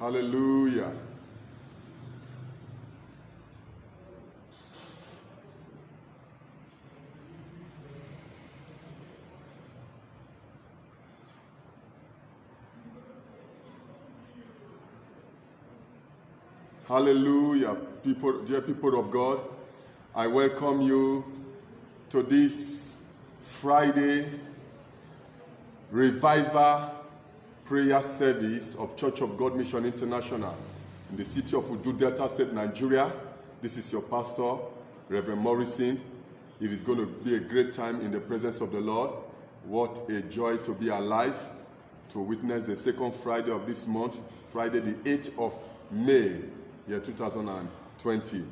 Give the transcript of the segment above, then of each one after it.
Hallelujah. Hallelujah, people, dear people of God. I welcome you to this Friday revival prayer service of Church of God Mission International in the city of Udu, Delta State, Nigeria. This is your pastor, Reverend Morrison. It is going to be a great time in the presence of the Lord. What a joy to be alive, to witness the second Friday of this month, Friday the 8th of May, year 2020.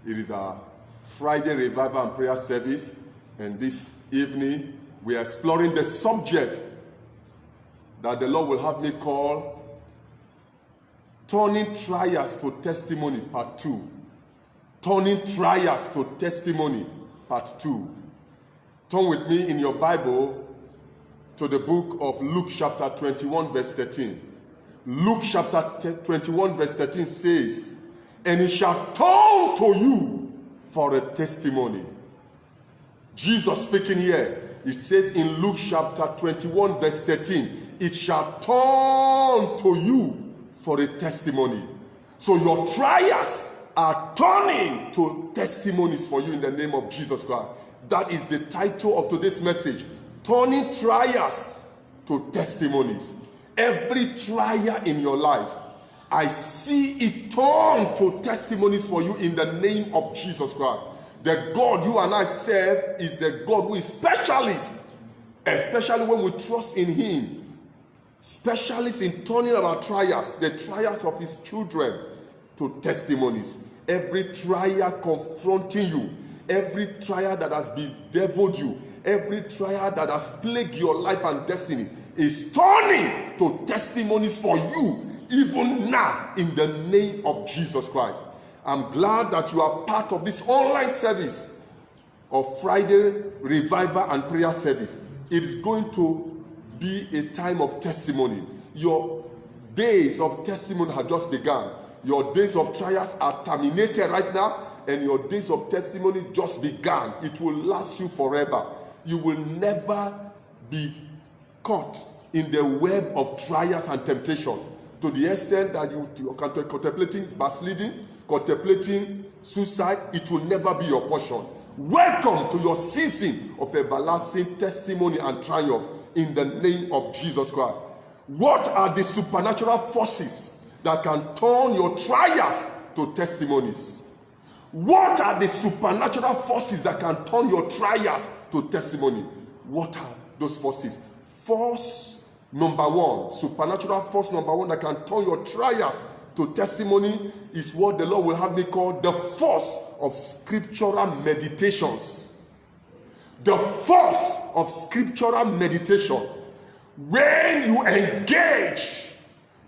It is our Friday revival and prayer service, and this evening we are exploring the subject that the Lord will have me call Turning Trials to Testimony, Part 2. Turning Trials to Testimony, Part 2. Turn with me in your Bible to the book of Luke chapter 21 verse 13. Luke chapter 21 verse 13 says, "And it shall turn to you for a testimony." Jesus speaking here, it says in Luke chapter 21 verse 13, "It shall turn to you for a testimony." So your trials are turning to testimonies for you in the name of Jesus Christ. That is the title of today's message, Turning Trials to Testimonies. Every trial in your life, I see it turn to testimonies for you in the name of Jesus Christ. The God you and I serve is the God who is specialist, especially when we trust in Him. Specialist in turning our trials, the trials of His children, to testimonies. Every trial confronting you, every trial that has bedeviled you, every trial that has plagued your life and destiny is turning to testimonies for you, even now, in the name of Jesus Christ. I'm glad that you are part of this online service of Friday revival and prayer service. It is going to be a time of testimony. Your days of testimony have just begun. Your days of trials are terminated right now, and your days of testimony just began. It will last you forever. You will never be caught in the web of trials and temptation to the extent that you are contemplating backsliding, contemplating suicide. It will never be your portion. Welcome to your season of everlasting testimony and triumph in the name of Jesus Christ. What are the supernatural forces that can turn your trials to testimonies? What are the supernatural forces that can turn your trials to testimony? What are those forces? Force number one, supernatural force number one that can turn your trials to testimony is what the Lord will have me call the force of scriptural meditations. The force of scriptural meditation. When you engage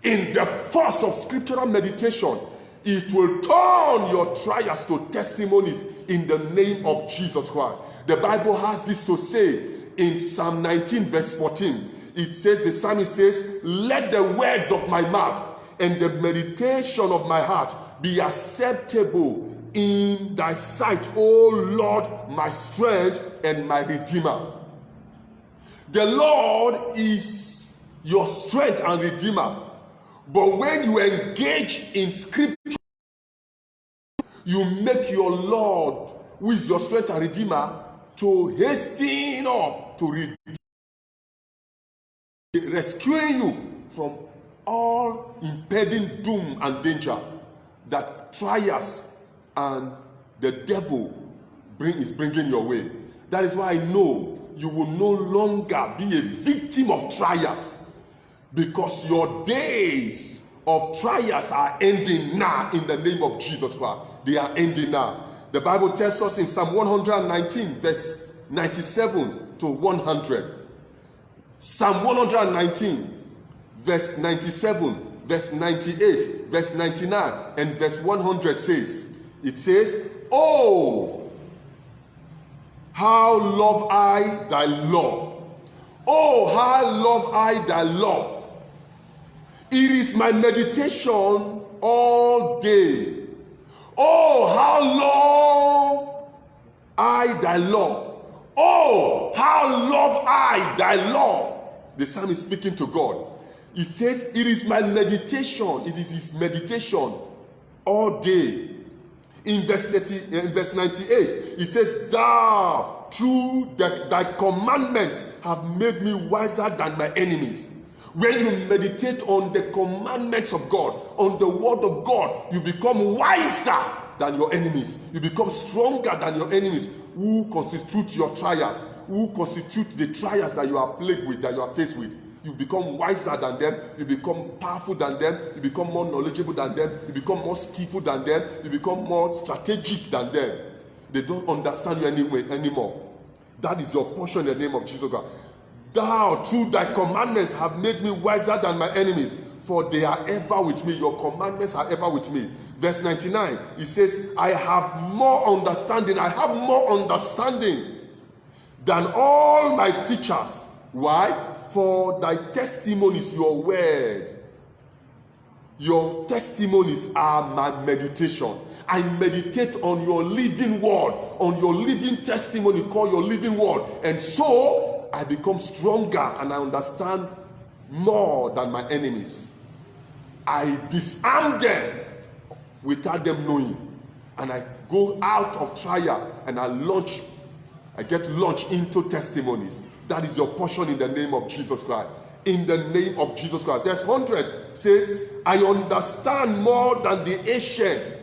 in the force of scriptural meditation, it will turn your trials to testimonies in the name of Jesus Christ. The Bible has this to say in Psalm 19 verse 14. It says, the psalmist says, "Let the words of my mouth and the meditation of my heart be acceptable in thy sight, O Lord, my strength and my redeemer." The Lord is your strength and redeemer. But when you engage in scripture, you make your Lord, who is your strength and redeemer, to hasten up to rescuing you from all impending doom and danger that trials and the devil is bringing your way. That is why I know you will no longer be a victim of trials, because your days of trials are ending now in the name of Jesus Christ. They are ending now. The Bible tells us in Psalm 119 verse 97 to 100. Psalm 119 verse 97, verse 98, verse 99, and verse 100 says, it says, "Oh, how love I thy law. Oh, how love I thy law. It is my meditation all day. Oh, how love I thy law. Oh, how love I thy law. The psalmist is speaking to God. He says, it is my meditation. It is his meditation all day. In verse 98, he says, thou, through thy commandments, have made me wiser than my enemies. When you meditate on the commandments of God, on the word of God, you become wiser than your enemies. You become stronger than your enemies who constitute your trials, who constitute the trials that you are plagued with, that you are faced with. You become wiser than them. You become powerful than them. You become more knowledgeable than them. You become more skillful than them. You become more strategic than them. They don't understand you anymore. That is your portion in the name of Jesus God. Thou, through thy commandments, have made me wiser than my enemies, for they are ever with me. Your commandments are ever with me. Verse 99, he says, I have more understanding. I have more understanding than all my teachers. Why? For thy testimonies, your word. Your testimonies are my meditation. I meditate on your living word, on your living testimony called your living word. And so I become stronger and I understand more than my enemies. I disarm them without them knowing. And I go out of trial and I get launched into testimonies. That is your portion in the name of Jesus Christ. In the name of Jesus Christ. Verse 100 says, I understand more than the ancient,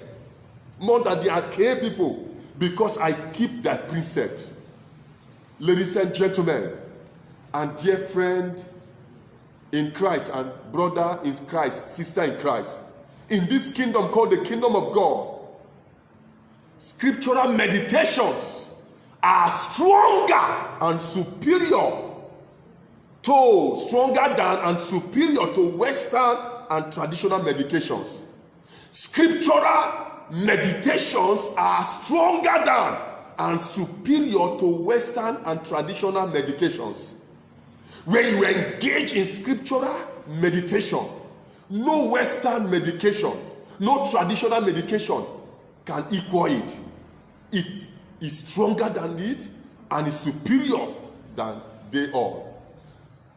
more than the archaic people, because I keep thy precepts. Ladies and gentlemen, and dear friend in Christ, and brother in Christ, sister in Christ, in this kingdom called the kingdom of God, scriptural meditations are stronger and superior to Western and traditional medications. Scriptural meditations are stronger than and superior to Western and traditional medications. When you engage in scriptural meditation, no Western medication, no traditional medication can equal it. It is stronger than it and is superior than they all.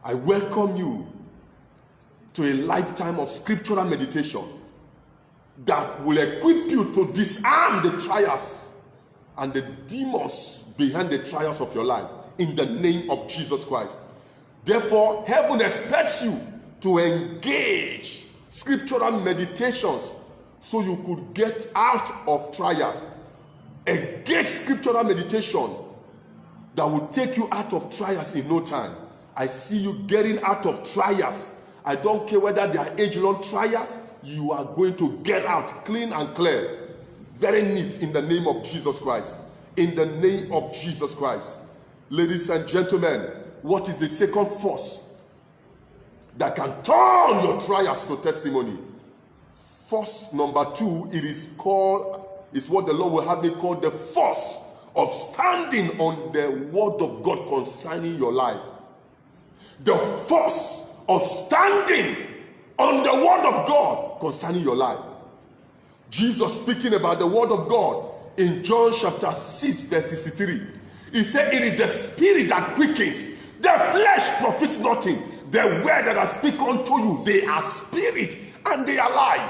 I welcome you to a lifetime of scriptural meditation that will equip you to disarm the trials and the demons behind the trials of your life in the name of Jesus Christ. Therefore, heaven expects you to engage scriptural meditations so you could get out of trials. Engage scriptural meditation that will take you out of trials in no time. I see you getting out of trials. I don't care whether they are age-long trials, you are going to get out clean and clear. Very neat in the name of Jesus Christ. In the name of Jesus Christ. Ladies and gentlemen, what is the second force that can turn your trials to testimony? Force number 2, it is what the Lord will have me call the force of standing on the word of God concerning your life. The force of standing on the word of God concerning your life. Jesus speaking about the word of God in John chapter 6 verse 63. He said, it is the spirit that quickens. The flesh profits nothing. The word that I speak unto you, they are spirit and they are life.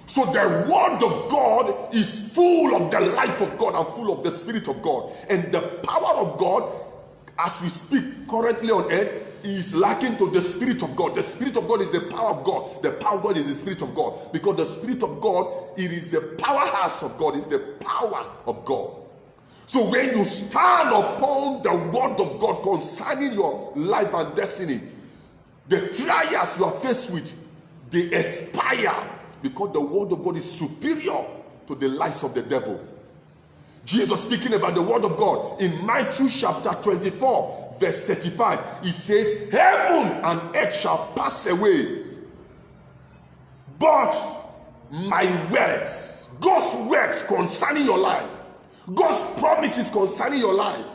So the word of God is full of the life of God and full of the spirit of God. And the power of God, as we speak currently on earth, is lacking to the spirit of God. The spirit of God is the power of God. The power of God is the spirit of God. Because the spirit of God, it is the powerhouse of God. It's the power of God. So when you stand upon the word of God concerning your life and destiny, the trials you are faced with, they expire because the word of God is superior to the lies of the devil. Jesus speaking about the word of God in Matthew chapter 24 verse 35, he says, heaven and earth shall pass away, but my words, God's words concerning your life, God's promises concerning your life,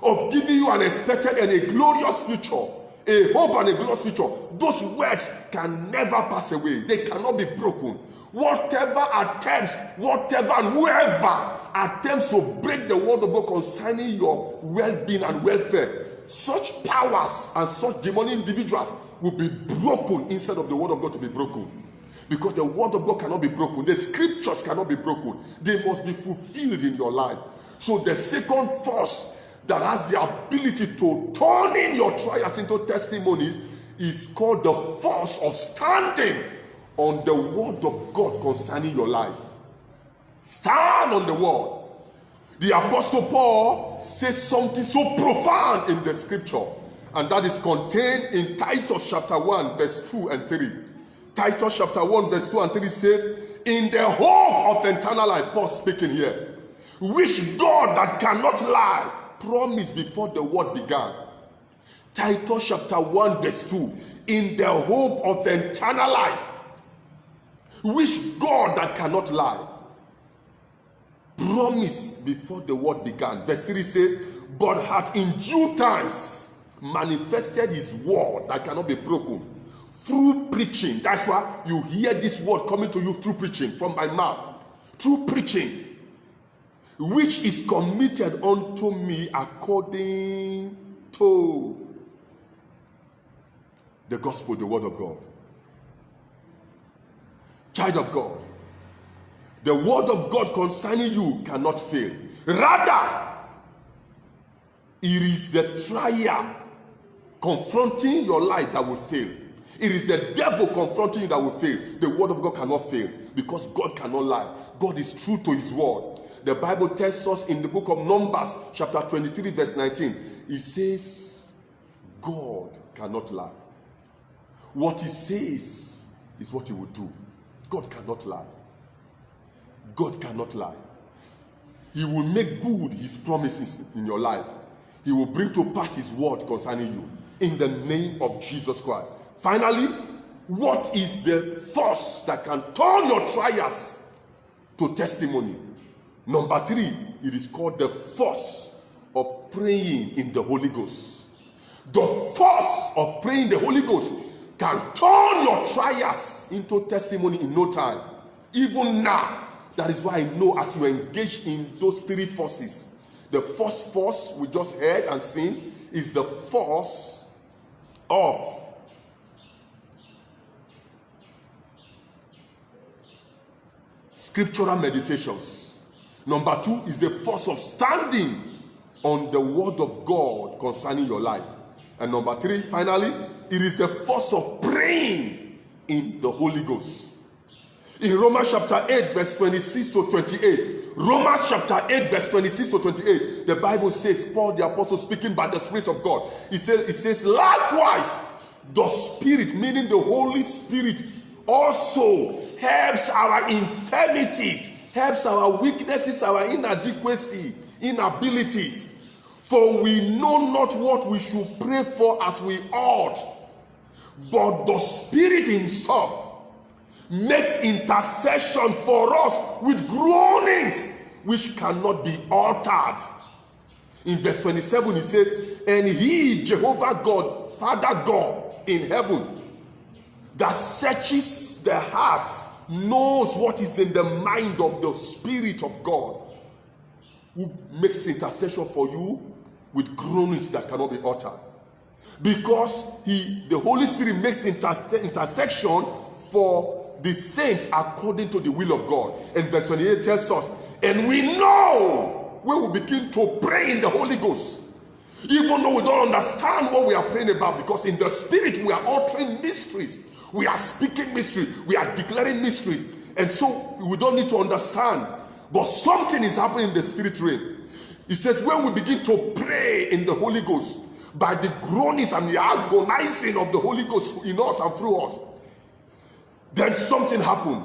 of giving you an expected and a glorious future, a hope and a glorious future. Those words can never pass away. They cannot be broken. Whatever attempts, whatever and whoever attempts to break the word of God concerning your well-being and welfare, such powers and such demonic individuals will be broken instead of the word of God to be broken. Because the word of God cannot be broken. The scriptures cannot be broken. They must be fulfilled in your life. So the second force that has the ability to turn in your trials into testimonies is called the force of standing on the word of God concerning your life. Stand on the word. The Apostle Paul says something so profound in the scripture, and that is contained in Titus chapter 1 verse 2 and 3. Titus chapter 1 verse 2 and 3 says, in the hope of eternal life, Paul speaking here, which God that cannot lie promised before the world began. Titus chapter 1 verse 2, in the hope of eternal life, which God that cannot lie promised before the world began. Verse 3 says, but hath in due times manifested his word that cannot be broken through preaching. That's why you hear this word coming to you through preaching from my mouth. Through preaching, which is committed unto me according to the gospel, the word of God. Child of God, the word of God concerning you cannot fail. Rather, it is the trial confronting your life that will fail. It is the devil confronting you that will fail. The word of God cannot fail because God cannot lie. God is true to his word. The Bible tells us in the book of Numbers, chapter 23, verse 19, it says, God cannot lie. What he says is what he will do. God cannot lie. God cannot lie. He will make good his promises in your life. He will bring to pass his word concerning you in the name of Jesus Christ. Finally, what is the force that can turn your trials to testimony? Number 3, it is called the force of praying in the Holy Ghost. The force of praying in the Holy Ghost can turn your trials into testimony in no time. Even now, that is why I know as you engage in those 3 forces, the first force we just heard and seen is the force of scriptural meditations. Number 2 is the force of standing on the word of God concerning your life. And number 3, finally, it is the force of praying in the Holy Ghost. In Romans chapter 8 verse 26 to 28, Romans chapter 8 verse 26 to 28, the Bible says, Paul the apostle speaking by the Spirit of God, it says likewise the Spirit, meaning the Holy Spirit, also helps our infirmities, helps our weaknesses, our inadequacy, inabilities. For we know not what we should pray for as we ought, but the Spirit himself makes intercession for us with groanings which cannot be uttered. In verse 27 it says, and he, Jehovah God, Father God in heaven, that searches the hearts, knows what is in the mind of the Spirit of God, who makes intercession for you with groanings that cannot be uttered. Because the Holy Spirit makes intercession for the saints according to the will of God. And verse 28 tells us, and we know when we begin to pray in the Holy Ghost, even though we don't understand what we are praying about, because in the Spirit we are uttering mysteries, we are speaking mysteries, we are declaring mysteries, and so we don't need to understand, but something is happening in the Spirit realm. It says when we begin to pray in the Holy Ghost, by the groanings and the agonizing of the Holy Ghost in us and through us, then something happened.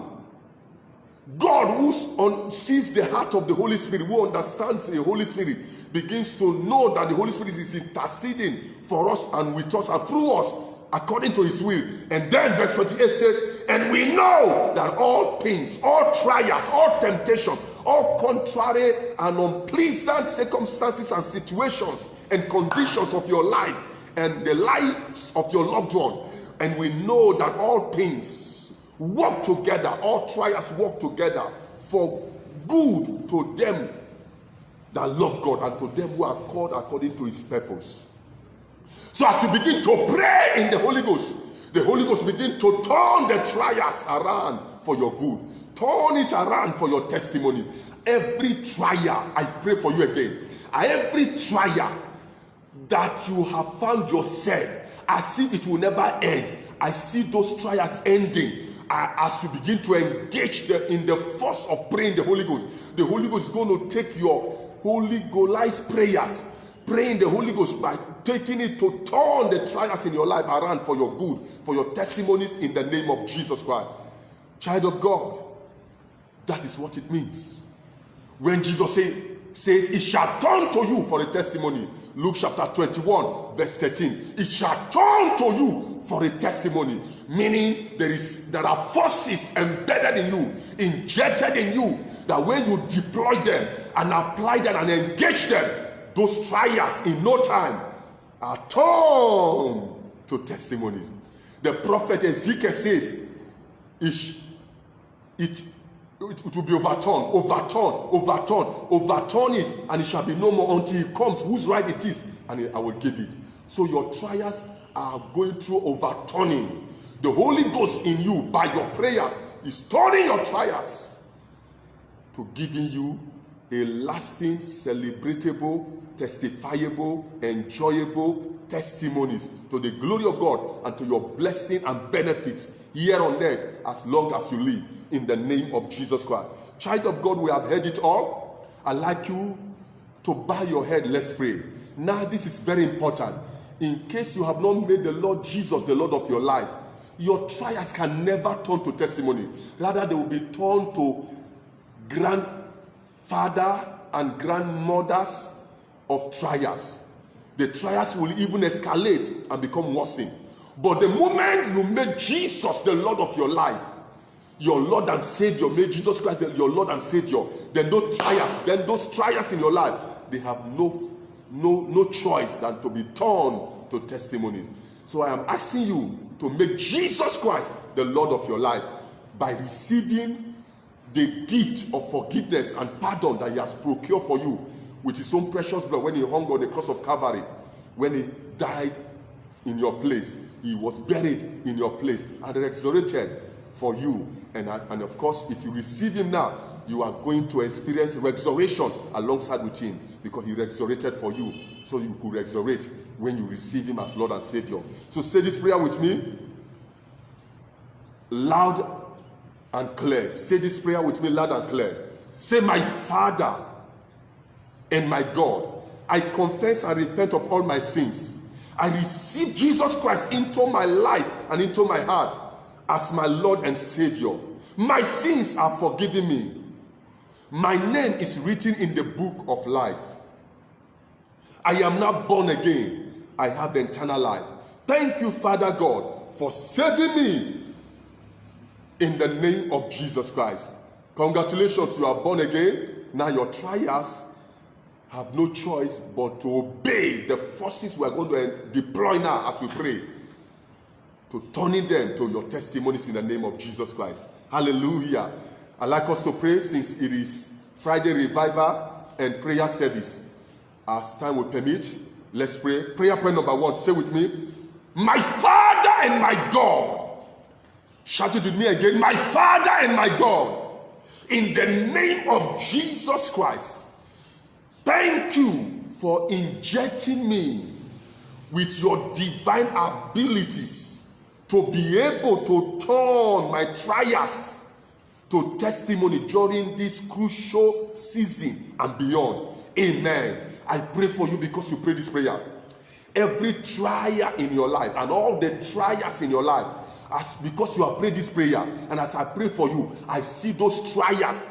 God, who sees the heart of the Holy Spirit, who understands the Holy Spirit, begins to know that the Holy Spirit is interceding for us and with us and through us according to his will. And then verse 28 says, and we know that all things, all trials, all temptations, all contrary and unpleasant circumstances and situations and conditions of your life and the lives of your loved ones. And we know that all things work together, all trials work together for good to them that love God and to them who are called according to his purpose. So as you begin to pray in the Holy Ghost begin to turn the trials around for your good. Turn it around for your testimony. Every trial, I pray for you again. Every trial that you have found yourself as if it will never end, I see those trials ending as you begin to engage in the force of praying the Holy Ghost. The Holy Ghost is going to take your Holy Ghost prayers, praying the Holy Ghost by taking it to turn the trials in your life around for your good, for your testimonies in the name of Jesus Christ. Child of God, that is what it means. When Jesus says, it shall turn to you for a testimony. Luke chapter 21, verse 13. It shall turn to you for a testimony. Meaning there are forces embedded in you, injected in you, that when you deploy them and apply them and engage them, those trials in no time are turned to testimonies. The prophet Ezekiel says, it will be overturned it, and it shall be no more until he comes, whose right it is, and I will give it. So your trials are going through overturning. The Holy Ghost in you, by your prayers, is turning your trials to giving you a lasting, celebratable, testifiable, enjoyable testimonies to the glory of God and to your blessing and benefits here on earth as long as you live, in the name of Jesus Christ. Child of God, we have heard it all. I'd like you to bow your head. Let's pray. Now, this is very important. In case you have not made the Lord Jesus the Lord of your life, your trials can never turn to testimony. Rather, they will be turned to grandfather and grandmothers of trials. The trials will even escalate and become worsened. But the moment you make Jesus the Lord of your life, your Lord and Savior, make Jesus Christ your Lord and Savior, then those trials in your life, they have no choice than to be turned to testimonies. So I am asking you to make Jesus Christ the Lord of your life by receiving the gift of forgiveness and pardon that he has procured for you with his own precious blood when he hung on the cross of Calvary, when he died in your place. He was buried in your place and resurrected for you. And of course, if you receive him now, you are going to experience resurrection alongside with him, because he resurrected for you, so you could resurrect when you receive him as Lord and Savior. So say this prayer with me, loud and clear. Say this prayer with me, loud and clear. Say, my Father and my God, I confess and repent of all my sins. I receive Jesus Christ into my life and into my heart as my Lord and Savior. My sins are forgiven me. My name is written in the book of life. I am now born again. I have eternal life. Thank you, Father God, for saving me in the name of Jesus Christ. Congratulations, you are born again. Now your trials have no choice but to obey the forces we are going to deploy now as we pray, to turning them to your testimonies in the name of Jesus Christ. Hallelujah. I'd like us to pray, since it is Friday revival and prayer service. As time will permit, let's pray. Prayer point number 1, say with me, my Father and my God. Shout it with me again, my Father and my God. In the name of Jesus Christ, thank you for injecting me with your divine abilities to be able to turn my trials to testimony during this crucial season and beyond. Amen. I pray for you because you pray this prayer. Every trial in your life and all the trials in your life, because you have prayed this prayer, and as I pray for you, I see those trials,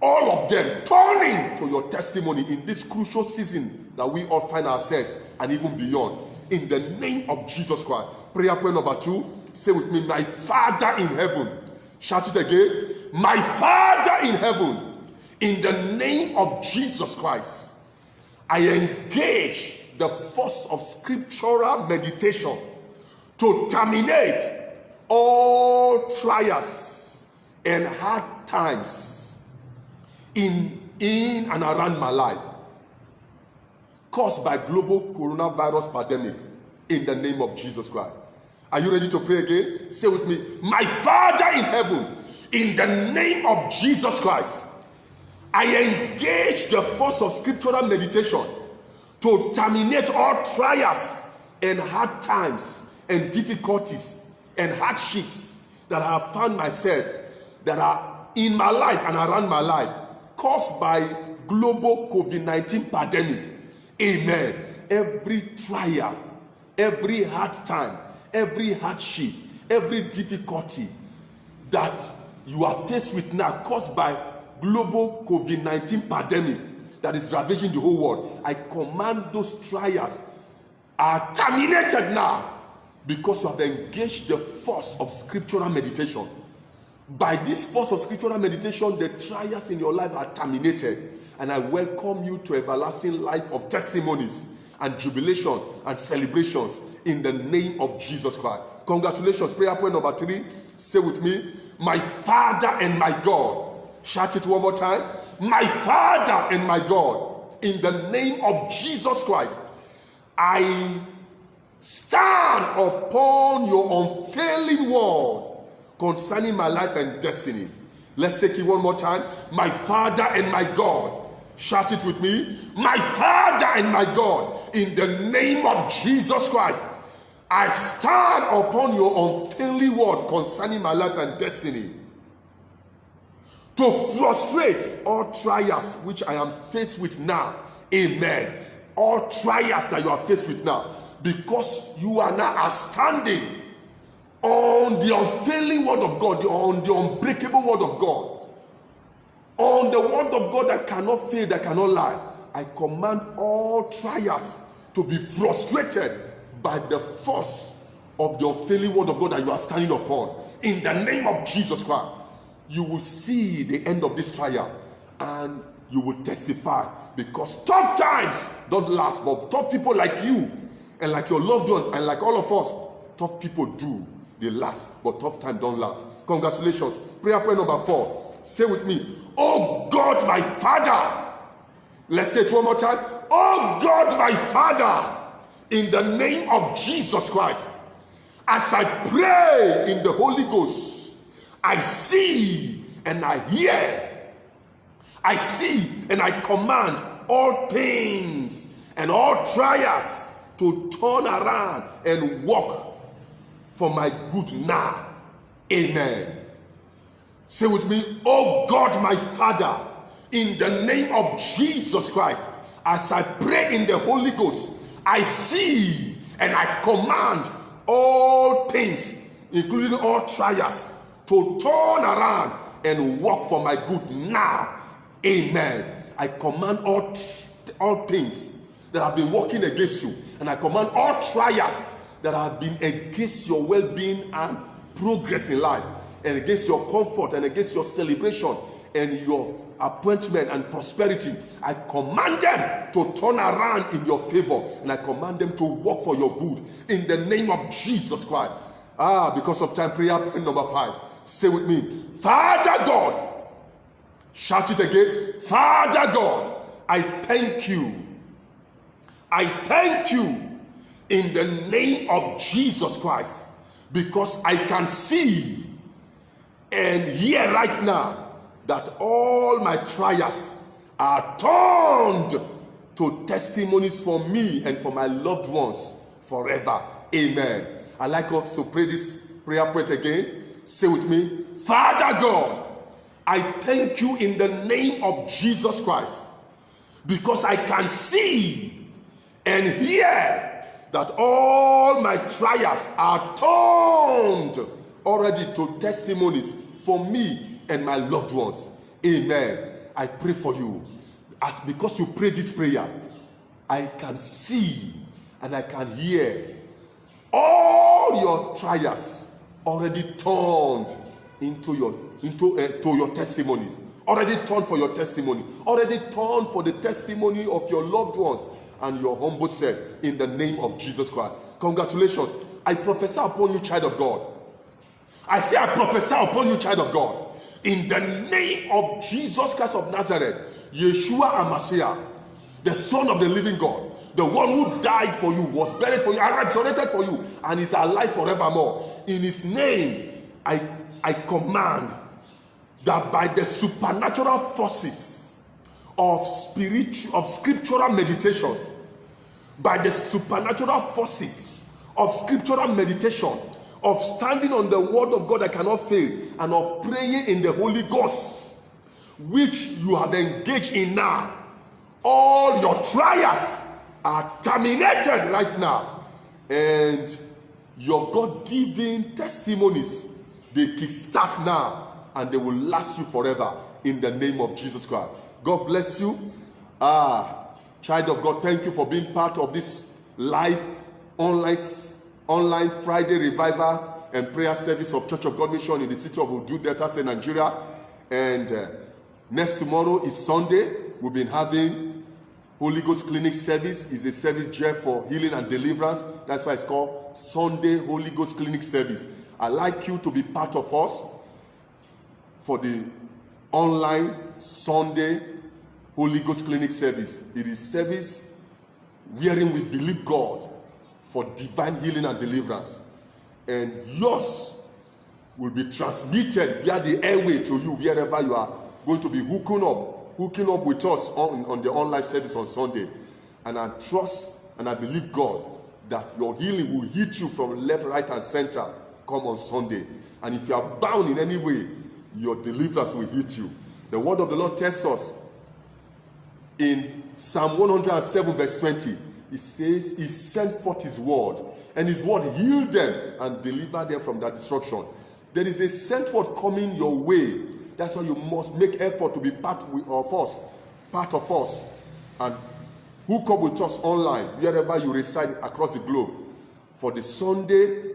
all of them turning to your testimony in this crucial season that we all find ourselves and even beyond. In the name of Jesus Christ. Prayer point number 2, say with me, my Father in heaven. Shout it again. My Father in heaven, in the name of Jesus Christ, I engage the force of scriptural meditation to terminate all trials and hard times in and around my life caused by global coronavirus pandemic in the name of Jesus Christ. Are you ready to pray again? Say with me, my Father in heaven, in the name of Jesus Christ, I engage the force of scriptural meditation to terminate all trials and hard times and difficulties and hardships that I have found myself, that are in my life and around my life, caused by global COVID-19 pandemic. Amen. Every trial, every hard time, every hardship, every difficulty that you are faced with now caused by global COVID-19 pandemic that is ravaging the whole world, I command those trials are terminated now because you have engaged the force of scriptural meditation. By this force of scriptural meditation, the trials in your life are terminated, and I welcome you to everlasting life of testimonies and jubilation and celebrations in the name of Jesus Christ. Congratulations. Prayer point number 3. Say with me, my Father and my God. Shout it one more time. My Father and my God, in the name of Jesus Christ, I stand upon your unfailing word concerning my life and destiny. Let's take it one more time. My Father and my God. Shout it with me. My Father and my God, in the name of Jesus Christ, I stand upon your unfailing word concerning my life and destiny to frustrate all trials which I am faced with now. Amen. All trials that you are faced with now, because you are now standing on the unfailing word of God, on the unbreakable word of God, on the word of God that cannot fail, that cannot lie. I command all trials to be frustrated by the force of the unfailing word of God that you are standing upon. In the name of Jesus Christ, you will see the end of this trial and you will testify, because tough times don't last, but tough people like you and like your loved ones and like all of us, tough people do. They last, but tough times don't last. Congratulations. Prayer point number 4. Say with me, oh God, my Father. Let's say it one more time. Oh God, my Father, in the name of Jesus Christ, as I pray in the Holy Ghost, I see and I hear. I see and I command all things and all trials to turn around and work for my good now. Amen. Say with me, oh God, my Father, in the name of Jesus Christ, as I pray in the Holy Ghost, I see and I command all things, including all trials, to turn around and work for my good now. Amen. I command all things that have been working against you, and I command all trials that have been against your well-being and progress in life, and against your comfort and against your celebration and your appointment and prosperity. I command them to turn around in your favor, and I command them to work for your good in the name of Jesus Christ. Because of time, prayer point number 5. Say with me, Father God. Shout it again. Father God, I thank you. I thank you in the name of Jesus Christ, because I can see and hear right now that all my trials are turned to testimonies for me and for my loved ones forever. Amen. I'd like us to pray this prayer point again. Say with me, Father God, I thank you in the name of Jesus Christ, because I can see and hear that all my trials are turned already to testimonies for me and my loved ones. Amen. I pray for you. Because you pray this prayer, I can see and I can hear all your trials already turned to your testimonies already turned for your testimony, already turned for the testimony of your loved ones and your humble self in the name of Jesus Christ. Congratulations. I prophesy upon you, child of God. I say I prophesy upon you, child of God. In the name of Jesus Christ of Nazareth, Yeshua HaMashiach, the Son of the living God, the one who died for you, was buried for you, and resurrected for you, and is alive forevermore. In his name, I command that by the supernatural forces of scriptural meditations, by the supernatural forces of scriptural meditation, of standing on the word of God that cannot fail, and of praying in the Holy Ghost, which you have engaged in now, all your trials are terminated right now, and your God-given testimonies, they kickstart now, and they will last you forever in the name of Jesus Christ. God bless you. Child of God, thank you for being part of this live online Friday revival and prayer service of Church of God Mission in the city of Udu, Delta State, Nigeria. And next tomorrow is Sunday. We've been having Holy Ghost Clinic service. Is a service here for healing and deliverance. That's why it's called Sunday Holy Ghost Clinic service. I'd like you to be part of us for the online Sunday Holy Ghost Clinic service. It is service wherein we believe God for divine healing and deliverance. And yours will be transmitted via the airway to you wherever you are going to be hooking up with us on the online service on Sunday. And I trust and I believe God that your healing will hit you from left, right, and center come on Sunday. And if you are bound in any way, your deliverance will hit you. The word of the Lord tells us in Psalm 107 verse 20, it says he sent forth his word, and his word healed them and delivered them from that destruction. There is a sent word coming your way. That's why you must make effort to be part of us, and hook up with us online wherever you reside across the globe for the Sunday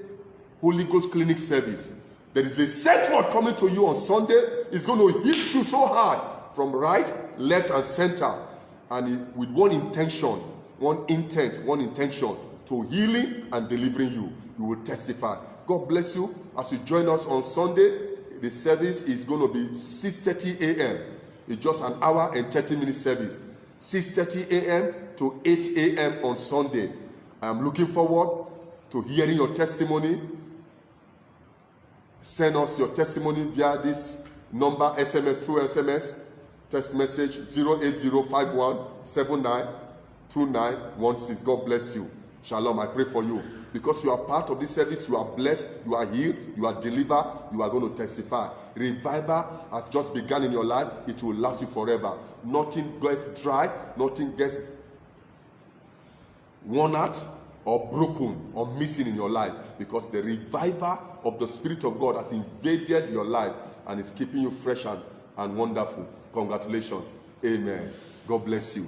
Holy Ghost Clinic service. There is a sent word coming to you on Sunday. It's going to hit you so hard from right, left, and center, and with one intention to healing and delivering you. You will testify. God bless you as you join us on Sunday. The service is going to be 6:30 a.m. It's just an hour and 30-minute service. 6:30 a.m. to 8 a.m. on Sunday. I'm looking forward to hearing your testimony. Send us your testimony via this number, SMS, through SMS, text message 08051792916. God bless you. Shalom. I pray for you. Because you are part of this service, you are blessed, you are healed, you are delivered, you are going to testify. Revival has just begun in your life. It will last you forever. Nothing gets dry, nothing gets worn out or broken or missing in your life, because the revival of the Spirit of God has invaded your life and is keeping you fresh and wonderful. Congratulations. Amen. God bless you.